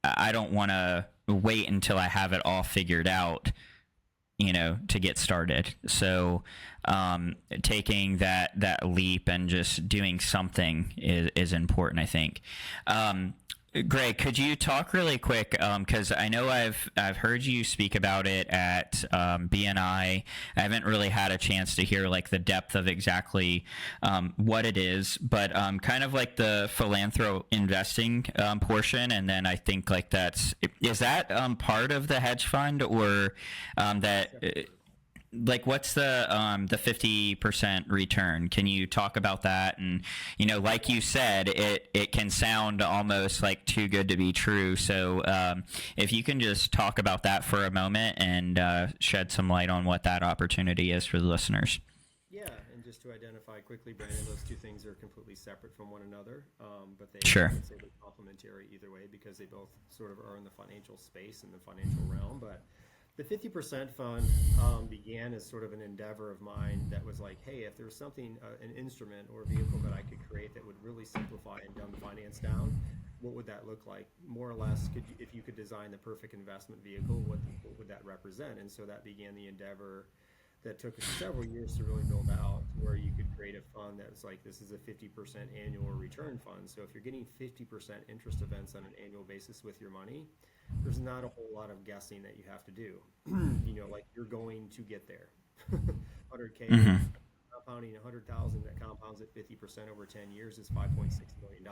A: I don't want to wait until I have it all figured out, to get started. So taking that leap and just doing something is important, I think. Greg, could you talk really quick? Because I know I've heard you speak about it at BNI. I haven't really had a chance to hear like the depth of exactly what it is, but kind of like the Philanthroinvesting portion, and then I think like is that part of the hedge fund, or that? Like, what's the 50% return? Can you talk about that? And like you said, it can sound almost like too good to be true. So if you can just talk about that for a moment and shed some light on what that opportunity is for the listeners.
B: Yeah, and just to identify quickly, Brandon, those two things are completely separate from one another, but they
A: Sure.
B: I would say they're complementary either way because they both sort of are in the financial space and the financial realm. But the 50% fund began as sort of an endeavor of mine that was like, hey, if there's something, an instrument or a vehicle that I could create that would really simplify and dumb finance down, what would that look like? More or less, if you could design the perfect investment vehicle, what would that represent? And so that began the endeavor that took several years to really build out, where you could create a fund that was like, this is a 50% annual return fund. So if you're getting 50% interest events on an annual basis with your money, there's not a whole lot of guessing that you have to do. Like you're going to get there. 100K, compounding 100,000 that compounds at 50% over 10 years is $5.6 million.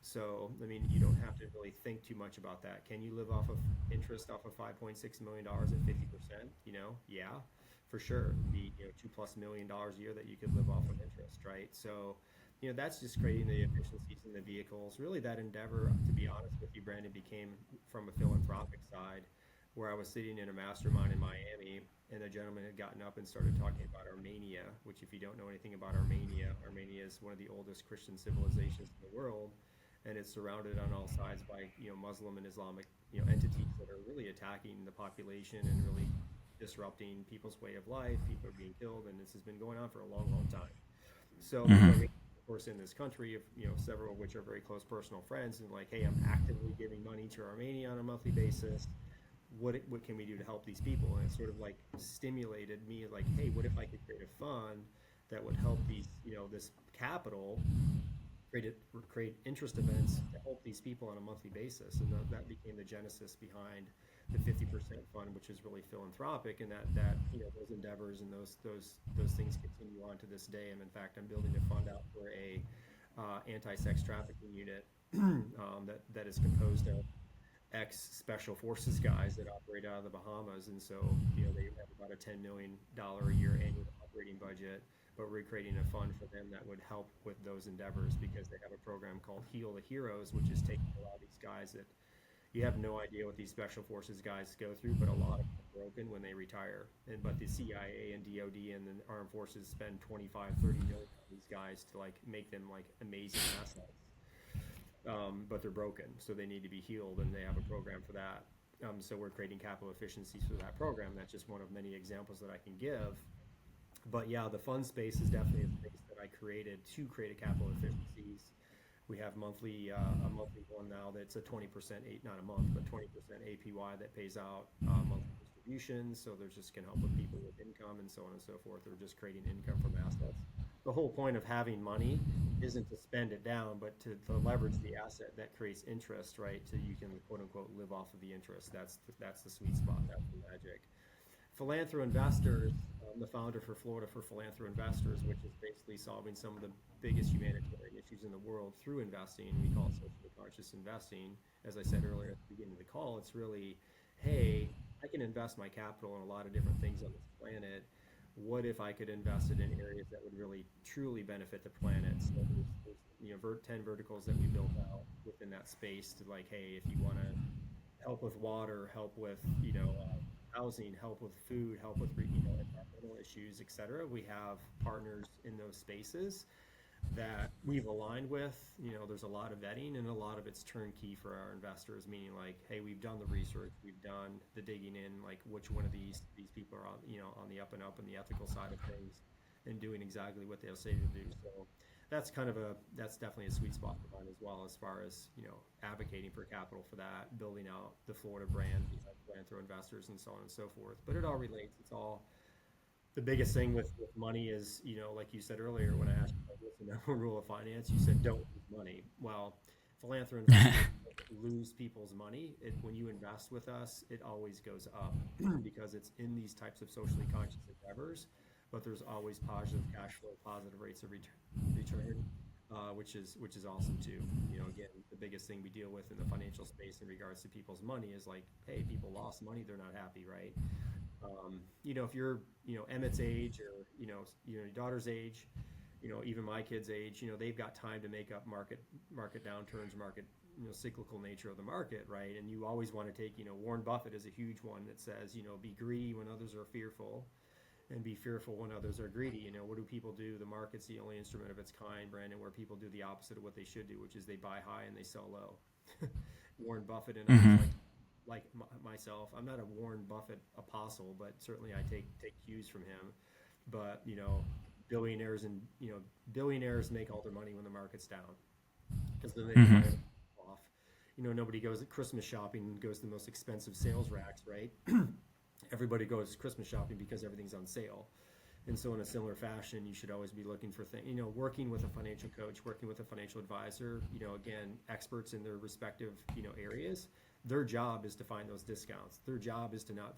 B: So, I mean, you don't have to really think too much about that. Can you live off of interest off of $5.6 million at 50%? Yeah, for sure. The $2+ million a year that you could live off of interest, right? So, that's just creating the efficiencies in the vehicles. Really, that endeavor, to be honest with you, Brandon, became from a philanthropic side, where I was sitting in a mastermind in Miami, and a gentleman had gotten up and started talking about Armenia, which, if you don't know anything about Armenia is one of the oldest Christian civilizations in the world, and it's surrounded on all sides by Muslim and Islamic entities that are really attacking the population and really disrupting people's way of life. People are being killed, and this has been going on for a long, long time. So, of course, in this country, several of which are very close personal friends, and like, hey, I'm actively giving money to Armenia on a monthly basis. What can we do to help these people? And it sort of like stimulated me, like, hey, what if I could create a fund that would help these, this capital create interest events to help these people on a monthly basis, and that became the genesis behind the 50% fund, which is really philanthropic, and that those endeavors and those things continue on to this day. And in fact, I'm building a fund out for a anti-sex trafficking unit that is composed of ex-special forces guys that operate out of the Bahamas, and so they have about a $10 million a year annual operating budget. but we're creating a fund for them that would help with those endeavors because they have a program called Heal the Heroes, which is taking a lot of these guys that you have no idea what these special forces guys go through, but a lot of them are broken when they retire. But the CIA and DOD and the armed forces spend 25, 30 million on these guys to like make them like amazing assets. But they're broken, so they need to be healed, and they have a program for that. So we're creating capital efficiencies for that program. That's just one of many examples that I can give. But yeah, the fund space is definitely a space that I created to create a capital efficiencies. We have a monthly one now that's a 20%, not a month, but 20% APY that pays out monthly distributions. So there's just going to help with people with income and so on and so forth. Or just creating income from assets. The whole point of having money isn't to spend it down, but to leverage the asset that creates interest, right? So you can quote unquote live off of the interest. That's the sweet spot. That's the magic. Philanthroinvestors, the founder for Florida for Philanthroinvestors, which is basically solving some of the biggest humanitarian issues in the world through investing. We call it socially conscious investing. As I said earlier at the beginning of the call, it's really, hey, I can invest my capital in a lot of different things on this planet. What if I could invest it in areas that would really truly benefit the planet? So there's 10 verticals that we built out within that space to like, hey, if you want to help with water, help with housing, help with food, help with environmental issues, etc. We have partners in those spaces that we've aligned with. There's a lot of vetting, and a lot of it's turnkey for our investors, meaning like, hey, we've done the research, we've done the digging in, like which one of these people are on the up and up and the ethical side of things and doing exactly what they'll say to do. So that's definitely a sweet spot for mine as well, as far as advocating for capital for that, building out the Florida brand, Philanthroinvestors, and so on and so forth. But it all relates. It's all the biggest thing with money is, like you said earlier, when I asked you what's the number one rule of finance, you said don't lose money. Well, Philanthroinvestors lose people's money. When you invest with us, it always goes up because it's in these types of socially conscious endeavors. But there's always positive cash flow, positive rates of return, which is awesome too. Again, the biggest thing we deal with in the financial space in regards to people's money is like, hey, people lost money, they're not happy, right? If you're Emmett's age or your daughter's age, even my kids' age, they've got time to make up market downturns, cyclical nature of the market, right? And you always want to take, Warren Buffett is a huge one that says, be greedy when others are fearful, and be fearful when others are greedy. What do people do? The market's the only instrument of its kind, Branden, where people do the opposite of what they should do, which is they buy high and they sell low. Warren Buffett and others like myself, I'm not a Warren Buffett apostle, but certainly I take cues from him. But billionaires make all their money when the market's down, because then they buy it off. Nobody goes at Christmas shopping and goes to the most expensive sales racks, right? Everybody goes Christmas shopping because everything's on sale. And so in a similar fashion, you should always be looking for things, working with a financial coach, working with a financial advisor, again, experts in their respective, areas. Their job is to find those discounts. Their job is to not,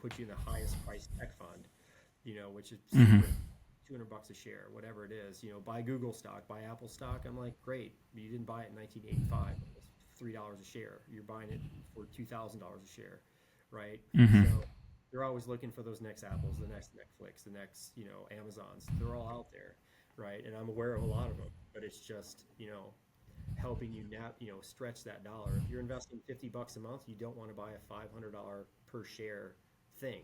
B: put you in the highest price tech fund, which is $200 a share, whatever it is. Buy Google stock, buy Apple stock. I'm like, great. You didn't buy it in 1985. It was $3 a share. You're buying it for $2,000 a share, right? So they're always looking for those next Apples, the next Netflix, the next, Amazons. They're all out there, right? And I'm aware of a lot of them, but it's just, helping you stretch that dollar. If you're investing $50 a month, you don't want to buy a $500 per share thing.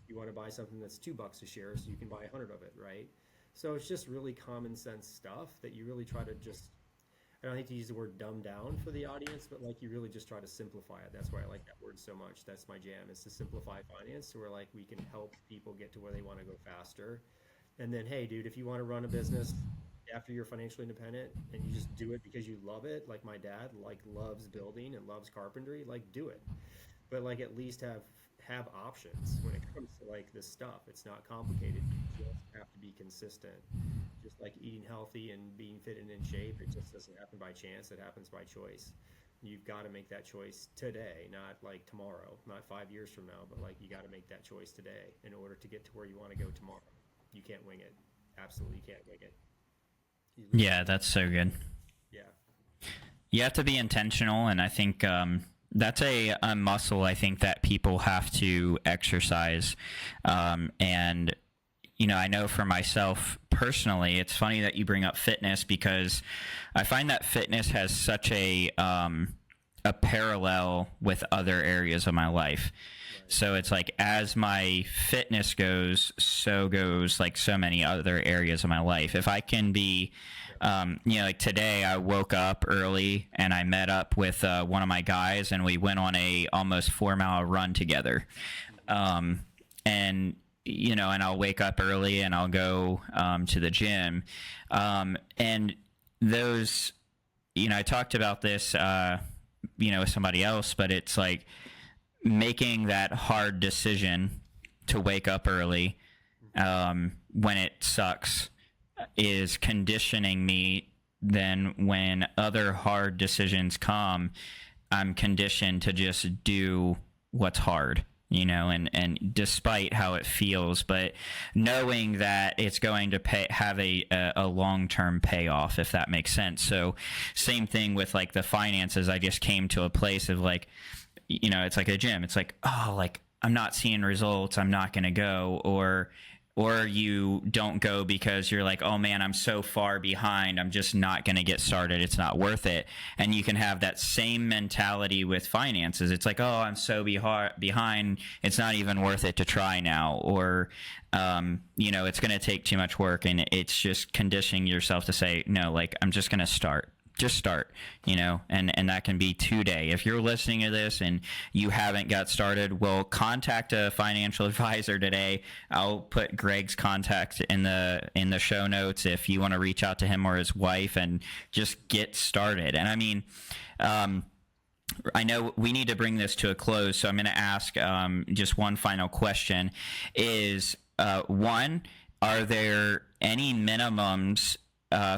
B: You want to buy something that's $2 a share so you can buy 100 of it, right? So it's just really common sense stuff that you really try to just, I don't hate to use the word dumb down for the audience, but like you really just try to simplify it. That's why I like that word so much. That's my jam, is to simplify finance, so where like we can help people get to where they want to go faster. And then, hey, dude, if you want to run a business after you're financially independent and you just do it because you love it, like my dad loves building and loves carpentry, do it. But at least have options when it comes to this stuff. It's not complicated. You just have to be consistent. Just like eating healthy and being fit and in shape, it just doesn't happen by chance. It happens by choice. You've got to make that choice today, not tomorrow, not 5 years from now, but you got to make that choice today in order to get to where you want to go tomorrow. You can't wing it. Absolutely can't wing it.
A: Yeah, that's so good.
B: Yeah.
A: You have to be intentional, and I think that's a muscle I think that people have to exercise. And, I know for myself personally, it's funny that you bring up fitness, because I find that fitness has such a parallel with other areas of my life. So it's like, as my fitness goes, so goes like so many other areas of my life. If I can be, like today I woke up early and I met up with one of my guys, and we went on a almost 4-mile run together. And and I'll wake up early and I'll go to the gym. And those, I talked about this, with somebody else, but it's like, making that hard decision to wake up early when it sucks is conditioning me. Then when other hard decisions come, I'm conditioned to just do what's hard, and despite how it feels, but knowing that it's going to have a long-term payoff, if that makes sense. So same thing with like the finances. I just came to a place of like, it's like a gym. It's like, oh, like I'm not seeing results, I'm not going to go. Or you don't go because you're like, oh man, I'm so far behind, I'm just not going to get started, it's not worth it. And you can have that same mentality with finances. It's like, oh, I'm so behind, it's not even worth it to try now. Or, it's going to take too much work. And it's just conditioning yourself to say, no, like I'm just going to start. Just start, and that can be today. If you're listening to this and you haven't got started, well, contact a financial advisor today. I'll put Greg's contact in the show notes if you want to reach out to him or his wife and just get started. And I mean, I know we need to bring this to a close, so I'm going to ask just one final question. Is one, are there any minimums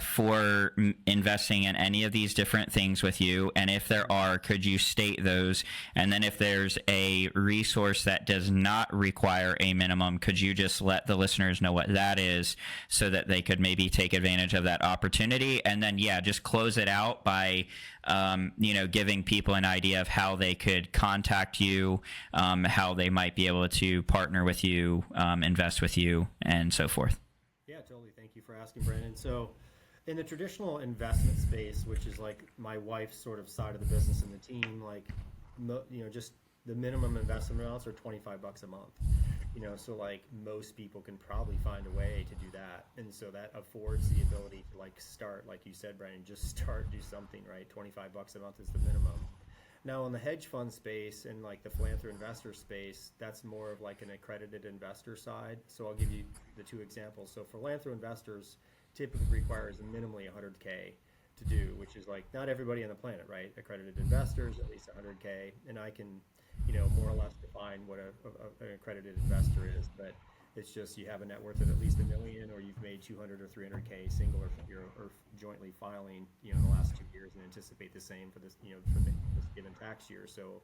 A: for investing in any of these different things with you? And if there are, could you state those? And then if there's a resource that does not require a minimum, could you just let the listeners know what that is so that they could maybe take advantage of that opportunity? And then, just close it out by, giving people an idea of how they could contact you, how they might be able to partner with you, invest with you, and so forth.
B: Yeah, totally. Thank you for asking, Branden. So in the traditional investment space, which is like my wife's sort of side of the business and the team, like, just the minimum investment amounts are $25 a month, so like most people can probably find a way to do that. And so that affords the ability to like start, like you said, Branden, just start, do something, right? $25 a month is the minimum. Now, in the hedge fund space and like the Philanthroinvestor space, that's more of like an accredited investor side. So I'll give you the two examples. So Philanthroinvestors typically requires minimally 100K to do, which is like not everybody on the planet, right? Accredited investors, at least 100K. And I can, more or less define what an accredited investor is, but it's just you have a net worth of at least $1 million, or you've made 200 or 300K single or jointly filing, in the last 2 years, and anticipate the same for this, for this given tax year. So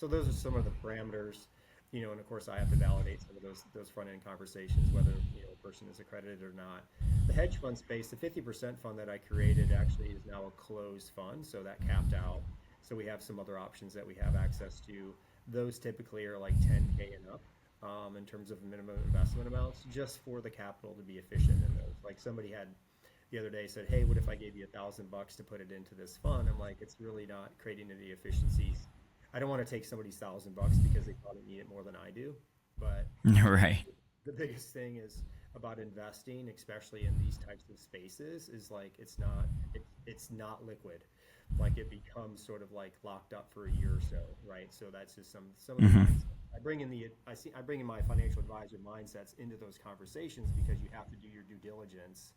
B: those are some of the parameters, and of course I have to validate some of those front end conversations, whether a person is accredited or not. The hedge fund space, the 50% fund that I created actually is now a closed fund, so that capped out. So we have some other options that we have access to. Those typically are like 10K and up. In terms of minimum investment amounts, just for the capital to be efficient in those. Like somebody had the other day said, hey, what if I gave you $1,000 to put it into this fund? I'm like, it's really not creating any efficiencies. I don't want to take somebody's $1,000 because they probably need it more than I do. But
A: right.
B: The biggest thing is about investing, especially in these types of spaces, is like it's not liquid. Like it becomes sort of like locked up for a year or so, right? So that's just some of the things I bring in my financial advisor mindsets into those conversations, because you have to do your due diligence.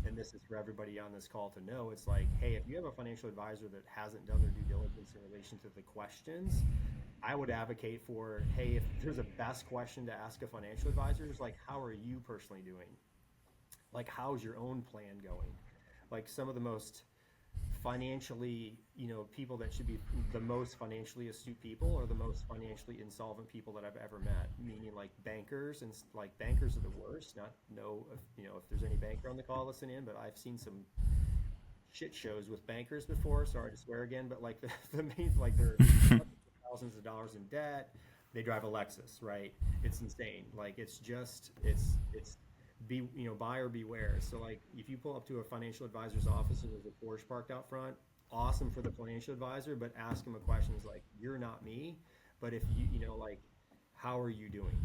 B: And this is for everybody on this call to know. It's like, hey, if you have a financial advisor that hasn't done their due diligence in relation to the questions, I would advocate for, hey, if there's a best question to ask a financial advisor, is like, how are you personally doing? Like, how's your own plan going? Like some of the most financially, people that should be the most financially astute people or the most financially insolvent people that I've ever met, meaning like bankers, and like bankers are the worst. If there's any banker on the call listening in, but I've seen some shit shows with bankers before. Sorry to swear again, but like the main, like they're thousands of dollars in debt. They drive a Lexus, right? It's insane. Like it's buyer beware. So like if you pull up to a financial advisor's office and there's a Porsche parked out front, awesome for the financial advisor, but ask him a question is like, you're not me, but if like, how are you doing?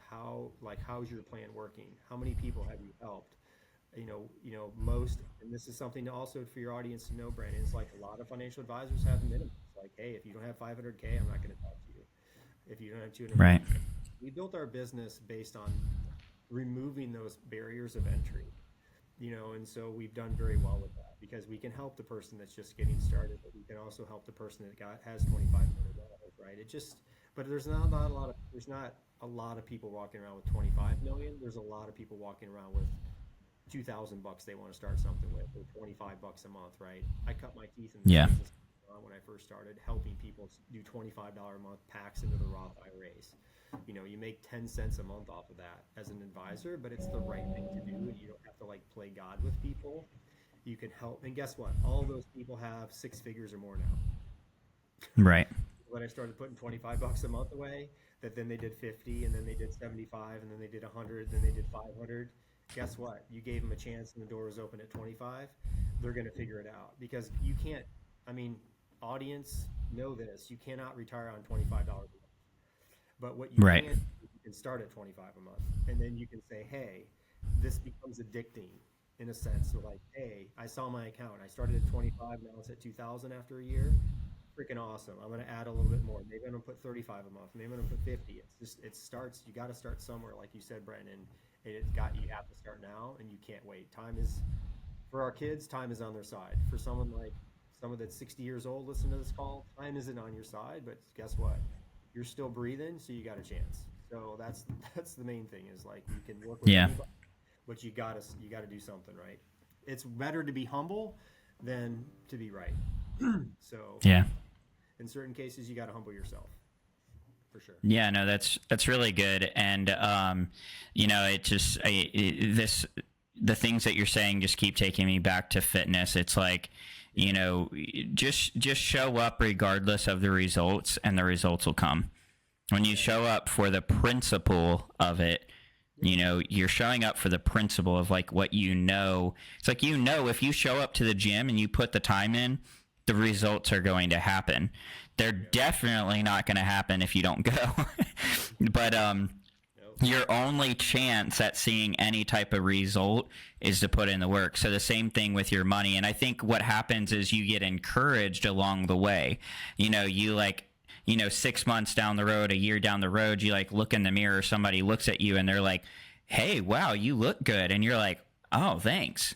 B: How's your plan working? How many people have you helped? Most, and this is something to also for your audience to know, Brandon, it's like a lot of financial advisors have minimums. Like, hey, if you don't have 500K, I'm not going to talk to you. If you don't have 200,
A: Right.
B: we built our business based on removing those barriers of entry, and so we've done very well with that because we can help the person that's just getting started, but we can also help the person that has $25 million, right? But there's not a lot of people walking around with 25 million. There's a lot of people walking around with $2,000 they want to start something with, or $25 a month, right? I cut my teeth in this business when I first started, helping people do $25 a month packs into the Roth IRAs. You make 10 cents a month off of that as an advisor, but it's the right thing to do, and you don't have to like play God with people. You can help, and guess what? All those people have 6 figures or more now.
A: Right.
B: When I started putting $25 a month away, that then they did 50, and then they did 75, and then they did 100, then they did 500. Guess what? You gave them a chance, and the door was open at 25. They're going to figure it out because you can't. I mean, audience, know this: you cannot retire on $25 a month. But what you
A: Right.
B: can, you can start at 25 a month, and then you can say, hey, this becomes addicting in a sense. So like, hey, I saw my account. I started at 25, now it's at 2,000 after a year. Freaking awesome. I'm going to add a little bit more. Maybe I'm going to put 35 a month. Maybe I'm going to put 50. It starts, you got to start somewhere, like you said, Brandon. You have to start now, and you can't wait. For our kids, time is on their side. For someone that's 60 years old, listen to this call, time isn't on your side, but guess what? You're still breathing, so you got a chance. So that's the main thing is like you can work with anybody, but you gotta do something, right? It's better to be humble than to be right. So in certain cases, you got to humble yourself, for sure.
A: Yeah, no, that's really good, and the things that you're saying just keep taking me back to fitness. It's like, just show up regardless of the results, and the results will come. When you show up for the principle of it, you're showing up for the principle of like what It's like, if you show up to the gym and you put the time in, the results are going to happen. They're definitely not going to happen if you don't go. But your only chance at seeing any type of result is to put in the work. So the same thing with your money. And I think what happens is you get encouraged along the way. 6 months down the road, a year down the road, you like look in the mirror, somebody looks at you and they're like, hey, wow, you look good. And you're like, oh, thanks.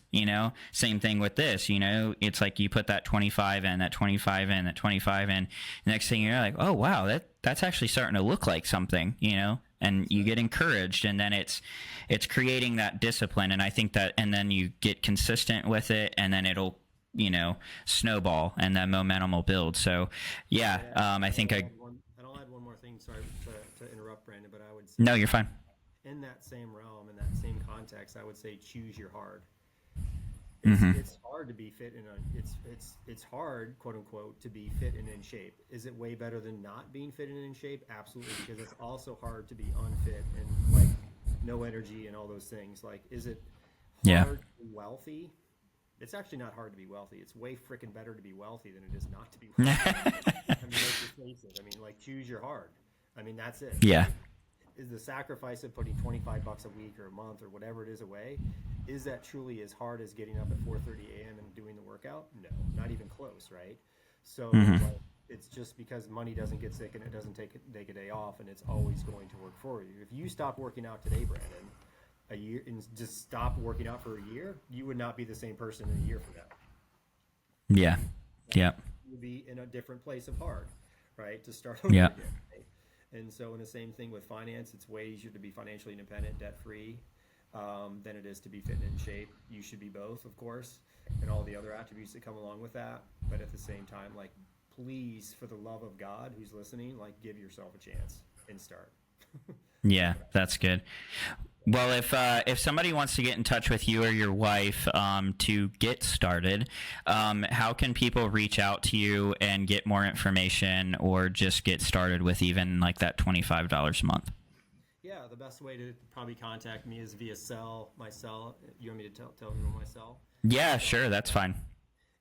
A: Same thing with this, it's like you put that 25 in, that 25 in, that 25 in. The next thing you're like, oh, wow, that's actually starting to look like something, and you get encouraged, and then it's creating that discipline. And I think that, and then you get consistent with it, and then it'll, snowball, and that momentum will build. So I think and
B: I'll add one more thing. Sorry to interrupt, Brandon, but I would say,
A: no, you're fine.
B: In that same realm, in that same context, I would say choose your hard. It's hard to be fit it's hard, quote unquote, to be fit and in shape. Is it way better than not being fit and in shape? Absolutely, because it's also hard to be unfit and like no energy and all those things. Like, is it hard to be wealthy? It's actually not hard to be wealthy. It's way freaking better to be wealthy than it is not to be wealthy. Let's just face it. Like, choose your hard. That's it.
A: Yeah.
B: Is the sacrifice of putting $25 a week or a month or whatever it is away, is that truly as hard as getting up at 4:30 a.m. and doing the workout? No, not even close, right? So it's just because money doesn't get sick and it doesn't take a day off, and it's always going to work for you. If you stop working out today, Brandon, a year, and just stop working out for a year, you would not be the same person in a year from now.
A: Yeah. Yeah.
B: You would be in a different place of hard, right? To start over again. Right? And so in the same thing with finance, it's way easier to be financially independent, debt-free, than it is to be fit and in shape. You should be both, of course, and all the other attributes that come along with that. But at the same time, like, please, for the love of God who's listening, like, give yourself a chance and start.
A: Yeah, that's good. Well, if somebody wants to get in touch with you or your wife to get started, how can people reach out to you and get more information, or just get started with even like that $25 a month?
B: Yeah, the best way to probably contact me is via my cell. You want me to tell them my cell?
A: Yeah, sure, that's fine.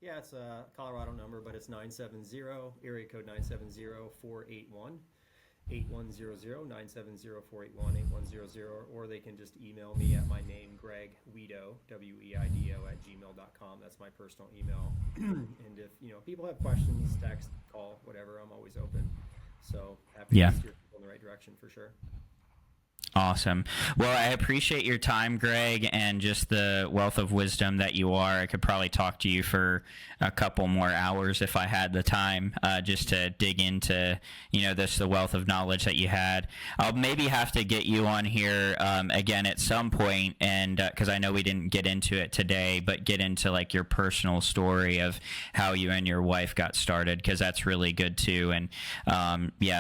B: Yeah, it's a Colorado number, but it's 970, area code 970-481-8100, 970-481-8100, or they can just email me at my name, Greg Weido, Weido @gmail.com. That's my personal email. And if people have questions, text, call, whatever, I'm always open. So happy to steer people in the right direction for sure.
A: Awesome. Well, I appreciate your time, Greg, and just the wealth of wisdom that you are. I could probably talk to you for a couple more hours if I had the time, just to dig into, the wealth of knowledge that you had. I'll maybe have to get you on here again at some point, and because I know we didn't get into it today, but get into like your personal story of how you and your wife got started, because that's really good too. And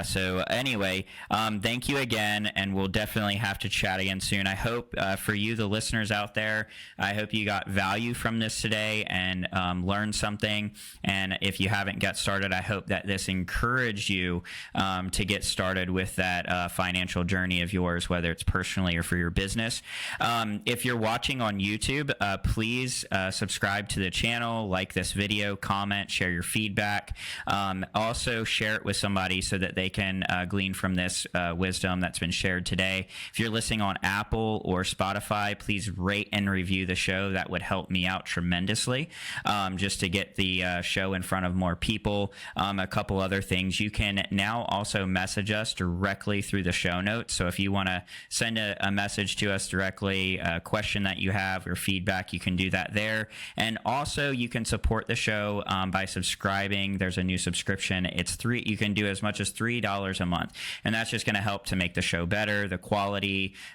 A: so anyway, thank you again, and we'll definitely have to chat again soon. I hope for you, the listeners out there, I hope you got value from this today and learned something. And if you haven't got started, I hope that this encouraged you to get started with that financial journey of yours, whether it's personally or for your business. If you're watching on YouTube, please subscribe to the channel, like this video, comment, share your feedback. Also share it with somebody so that they can glean from this wisdom that's been shared today. If you're listening on Apple or Spotify, please rate and review the show. That would help me out tremendously, just to get the show in front of more people. A couple other things. You can now also message us directly through the show notes. So if you want to send a message to us directly, a question that you have or feedback, you can do that there. And also you can support the show by subscribing. There's a new subscription. You can do as much as $3 a month. And that's just going to help to make the show better, the quality,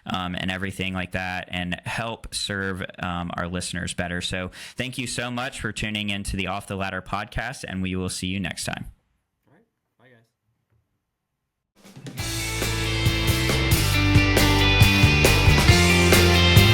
A: and everything like that, and help serve our listeners better. So thank you so much for tuning into the Off the Ladder podcast, and we will see you next time.